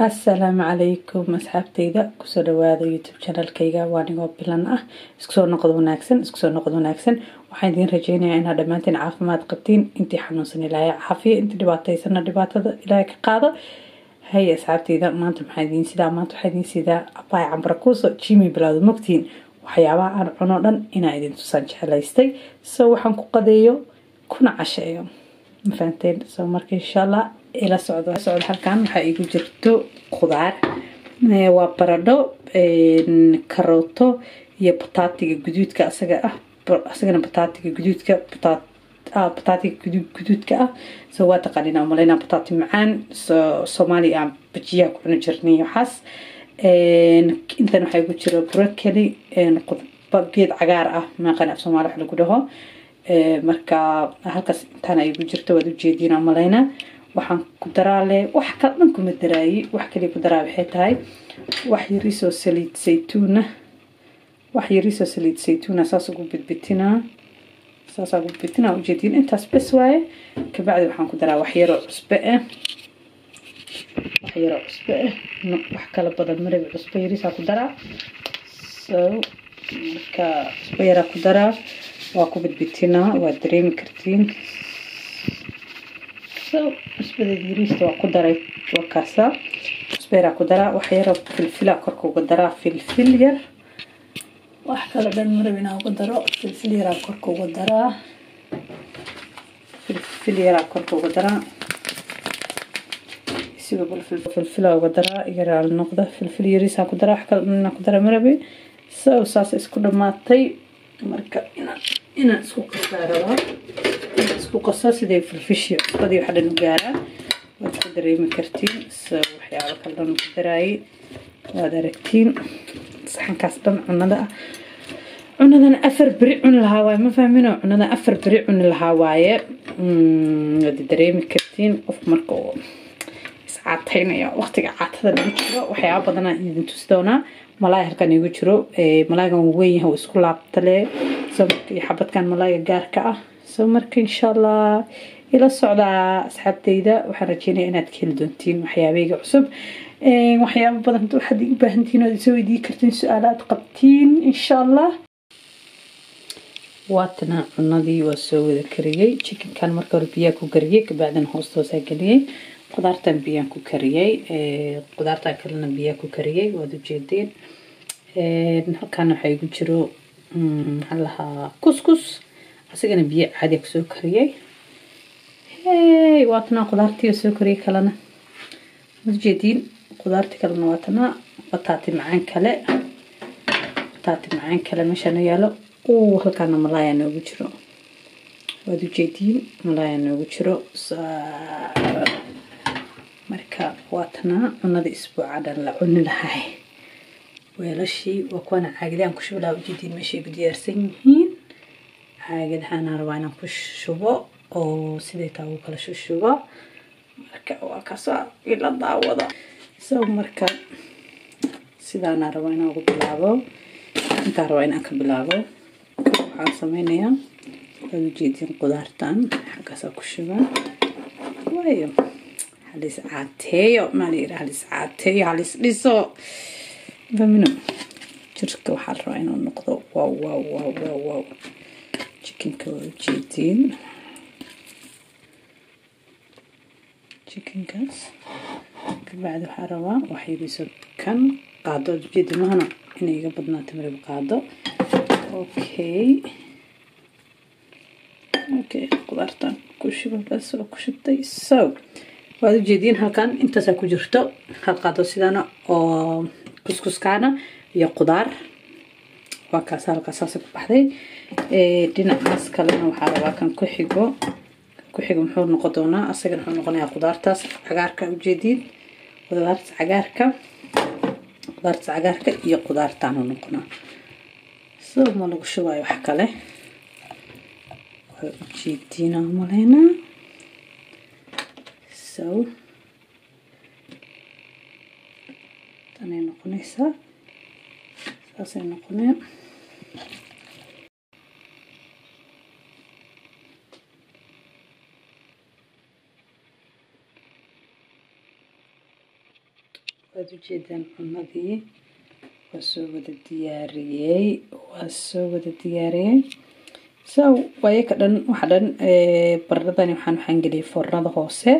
السلام عليكم أصحابتيدا كسو dhawaada YouTube channelkayga waa nigo bilan ah isku soo noqdo wanaagsan waxaan idin rajeynayaa inaad dhamaantiin caafimaad qabtiin intii xanuunsan ilaahay caafiyo intii dhibaataysan dhibaatada ilaahay ka qaado hay asxaabtayda maanta waxaan idin sidaa abay cambrakuuso jimi bilowd mogtiin waxyaabaha aan cuno dhan inaan idin tusan jecelaystay soo waxaan ku qadeeyo kuna casheeyo ma fahanteen soo marka insha Allah ila socdo halkan waxa igu jirto khudaar waa baradho karooto iyo bataatiga guduudka asagana bataatiga guduudka ah soo waa taqaanina umaleyna bataati macaan Soomaaliya bajiya ku cuni jirnay waxaas intan waxa igu jiro broccoli geed cagaar ah ma qana Soomaali wax lagu dhaho marka halkaas intan ay igu jirto wada jeedina umaleyna waxaan ku daraale wax ka dhan kuma daraayi wax kale ku daraa waxay tahay wax yariso saliid saytuun asaas ugu bidbitina u jeedin intaas bas waaye ka bacdi waxaan ku daraa wax yaro cusbe wax kala badan marib cusbe yarisa ku daraa soo marka cusbe yara ku daraa waa ku bidbitina waa dareemi kartiin cusbada yariista waa ku daray wakaasa cusbeera ku daraa wax yar filfil korka uga daraa filfil yar wax kala dhan marab inaan uga daro filfil yar korka uga daraa sidoo filfil uga daraa yar noqdo filfil yariisa ku daraa wax kala dhan ku daraa marab soo saas isku dhamaatay marka inaan isku qasaaro isku qaso sidee filfishi qadii waxa dhan gaara waad ku dareemi kartiin soo waxyaabo kala dhan ku daray waad aragtiin saxankaas dhan cunadan afar bari cun lahaa waaye ma fahmino cunadan afar bari cun lahaa waaye waad dareemi kartiin qof marka uu iscaataynaya waqtiga caatada lagu jiro waxyaabo badan aan idin tusi doonaa malaay halkan igu jiro malaaygan weyn yahay isku laabtale soo xabadkan malaayga gaarka ah soo marka insha Allah ila socda asxaabtayda waxaan rajeynayaa inaad ka heli doontiin waxyaabayga cusub waxyaabo badan waxaad u baahan tihiin oo soo weydii kartiin su'aalaad qabtiin insha Allah waatana cunadii waa soo wada kariyay chickenkan marka hore biyo ku kariyay ka bacdina hoosta galiyay qudaartan biyo ku kariyay qudaarta kalena biyo ku kariyay waad u jeedeen halkan waxa igu jiro halaha kuskus asagana biyo caadi ku soo kariyay waatana qudaartii soo kariyay kalena waad jeedin qudaartii kalena waatana bataati macaan kale meeshan yaalo halkan malaay noogu jiro waad u jeedin malaay noogu jiro marka waatana cunada isbuuca dhan la cuni lahay weelashii waa kuwana caagidaan ku shubaa u jeedin meeshay ku diyaarsan yihiin caagadahan rabaa inaan ku shubo oo sidee taa ugu kala shubo marka waa kaasa ila daawada soo marka sidaan rabaa inaan ugu bilaabo inta rabaa inaan ka bilaabo waxaan sameynayaa u jeedin qudaartan xagaas ku shuba waayo halis caateeyo halis dhiso bamino jirka waxaa rabaa inuu noqdo wow chickenka waa ujeedin chickenkaas kabacdi waxaa rabaa waxyariso kan qaado ujeedin mahana inay iga badnaato marib qaado okay qudaartan ku shuba bas oo ku shubtay soo waad ujeedin halkan intaas ku jirto hal qaado sidana oo kuskuskaana iyo qudaar waa kaas halkaas ku baxday dhinacaas kalena waxaa rabaa kan ku xigo muxuu noqon doonaa asagana wuxuu noqonayaa qudaartaas cagaarka u jeedin qudaartaas cagaarka iyo qudaartaan uu noqonaa soo ma lagu shubayo wax kale waa u jeedina maleyna soo tanay noqonaysaa saasay noqonaya waad ujeedaan cunadii waa soo wada diyaariyey so waaye ka dhan waxa dhan baradhadani waxaan geliyay foornada hoose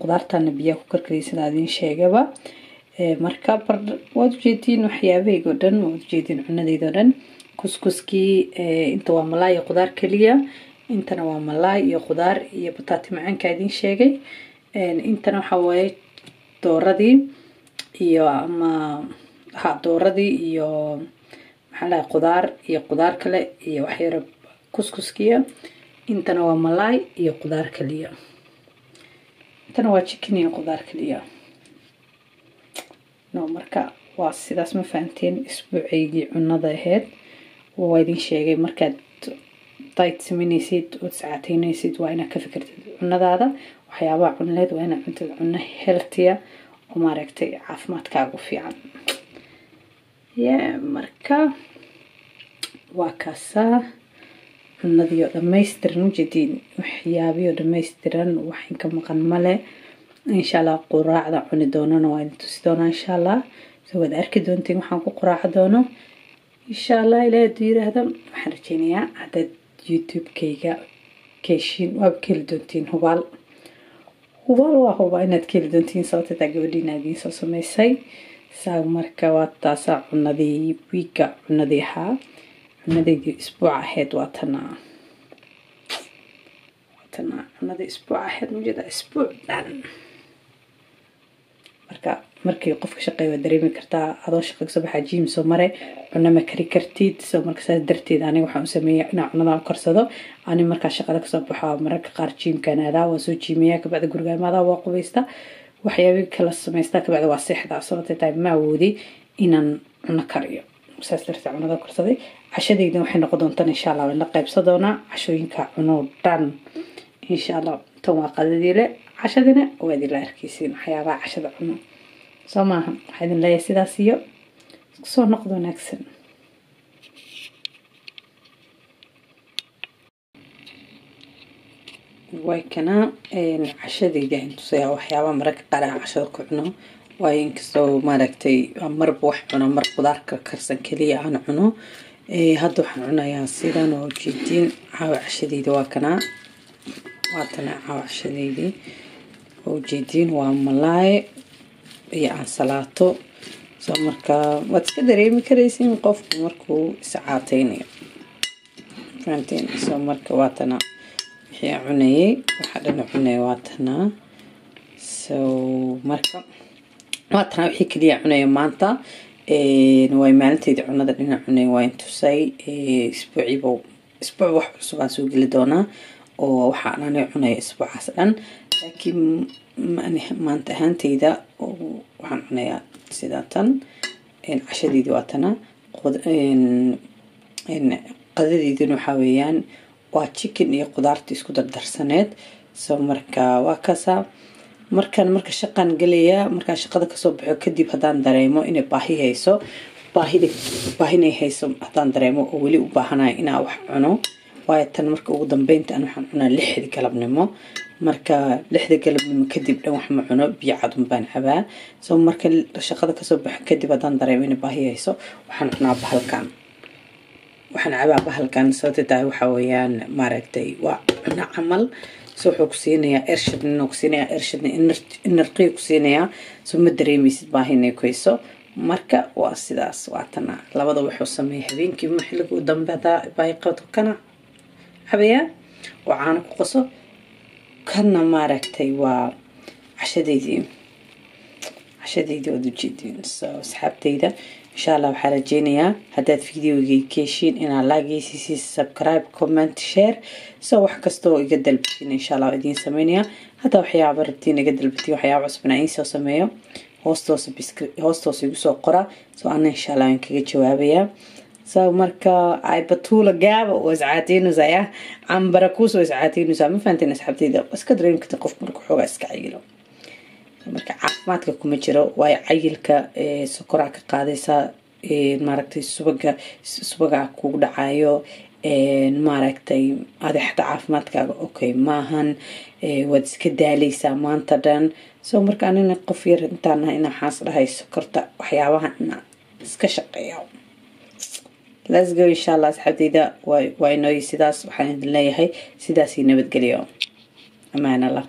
qudaartana biyaha ku karkariyay sida idin sheegaba marka waad ujeediin waxyaabahayga oo dhan waad ujeediin cunadayda oo dhan kuskuskii inta waa malaay iyo qudaar kaliya intana waa malaay iyo qudaar iyo bataati macaanka idin sheegay intana waxa waaye dooradii iyo ama dooradii iyo maxaa la qudaar kale iyo wax yar kuskuskiya intana waa malaay iyo qudaar kaliya intana waa chicken iyo qudaar kaliya no marka waa sidaas ma fahanteen isbuucaygii cunada ahayd waa idin sheegay markaad diet sameynaysid oo saacadaynaysid waa inaad ka fikirtid cunadaada waxyaabaha cunaleed waa inaad cuntid cunno healthy oo maaragtay caafimaadkaaga fiican marka waa kaasaa cunadii oo dhammaystiran ujeediin waxyaabihii oo dhammaystiran wax inka maqan male insha allah quraacda cuni doonana waa idin tusi doonaa insha allah soo wada arki doontiin waxaan ku quraaca doono insha allah ilaahay hadduu yiraahdo waxaan rajaynayaa haddaad youtube-kayga keeshiin waaba ka heli doontiin hubaal waa hubaa inaad ka heli doontiin sababtataa gabadhiina idiin soo samaysay saa marka waa taasaa cunadii wiiga cunadii ahaa cunadaydii isbuuca ahayd waa tanaa cunadii isbuuca ahayd mujeeda isbuuc dhan marka markii qofka shaqeeyo waa dareemi kartaa adoo shaqo kasoo baxaa jiim soo mare cunno ma kari kartid soo marka saas darteed aniga waxaan u sameeyaa inaan cunadan u karsado ani markaa shaqada kasoo baxo mararka qaar jiimkaan aadaa waa soo jiimayaa kabacdi guriga imaadaa waa qubaysta waxyaabihii kala samaystaa kabacdi waa seexdaa sababtay tahay ma awoodi inaan cuno kariyo saas darteed cunada karsaday cashadayda waxay noqon doontaan insha allah waan la qaybsan doonaa cashooyinka cuno dhan insha allah tan waa qadadii le cashadina waa idin la arkaysiin waxyaabaha cashada cuno soo maaha waxaa idin leeyahay sidaas iyo isku soo noqdo wanaagsan way kana cashadayda intusayaa waxyaabaha mararka qaar aan cashada ku cuno waayo inkastoo maaragtay marba wax cuno mar qudaar karkarsan keliya aan cuno hadda waxaan cunayaa sidan oo jeediin caawa cashadayda waa kanaa waatana caawa cashadaydii oo jeediin waa malaay iyo ansalaato soo markaa waad iska dareemi karaysiin qofku markuu iscaataynayo fahanteen soo marka waatana wixii cunayay waxa dhan cunay waatana soo marka waatana wixii kaliya cunaya maanta way maalinteeda cunada dhinac cunay waa intusay isbuuc wax cusub aan soo geli doonaa oo waxaan aniga cunaya isbuucaas dhan laakiin maanta ahaantayda waxaan cunayaa sidaatan cashadayda waatana qadadaydana waxaa weeyaan waa chicken iyo qudaarta isku dardarsaneed soo marka waa kasaa marka shaqaan gelayaa markaan shaqada kasoo baxo kadib haddaan dareemo inay baahinay hayso haddaan dareemo oo weli u baahanayo inaa wax cuno waayo tan marka ugu dambeynta aan waxaan cunaa 6 galabnimo marka 6 galabnimo kadib dhan wax ma cuno biyo cad baan cabaa soo marka shaqada kasoo baxo kadib haddaan dareemo inay baahi hayso waxaan cunaa bahalkan waxaan cabaa bahalkan sababtay waxa weeyaan maaragtay waa cuna camal soo wuxuu ku siinayaa irshadna energy ku siinayaa soo ma dareemaysid baahinay ku hayso marka waa sidaas waatana labada wuxuu sameeyaa habeenkii xilliga u dambeeda bay qabto kana cabaya waxaan ku qaso kana maaragtay waa cashadaydii oo dujiidin soo asxaabtayda insha Allah waxaan rajeynayaa haddaad fiidiyowgii keeshiin inaad laageysiisid subscribe comment share soo wax kasta oo iga dalbatiin insha Allah idin sameeynaya hadda waxyaabo rabtiin iga dalbatiin waxyaabo cusub inaan soo sameeyo hoostoos igu soo qora soo aan insha Allah aan kaga jawaabayaa soo marka ay batuula gaaba oo iscaatiinusaya cambara ku soo iscaatiinusa ma fahanteen asxaabtayda iska dareemi kartaa qof markuu xoogaa iska cayilo marka caafimaadka kuma jiro way cayilka sokoraa ka qaadaysa maaragtay subaga kugu dhacayo maaragtay adeexda caafimaadkaaga okay maahan waad iska daalaysaa maanta dhan soo marka anina qof yar intaan ina xaas dhahay sokorta waxyaabahan ina iska shaqeeyo let's go inshallah asxaabtayda waa inoo sidaas waxaan idin leeyahay sidaas nabadgelyo amaana Allah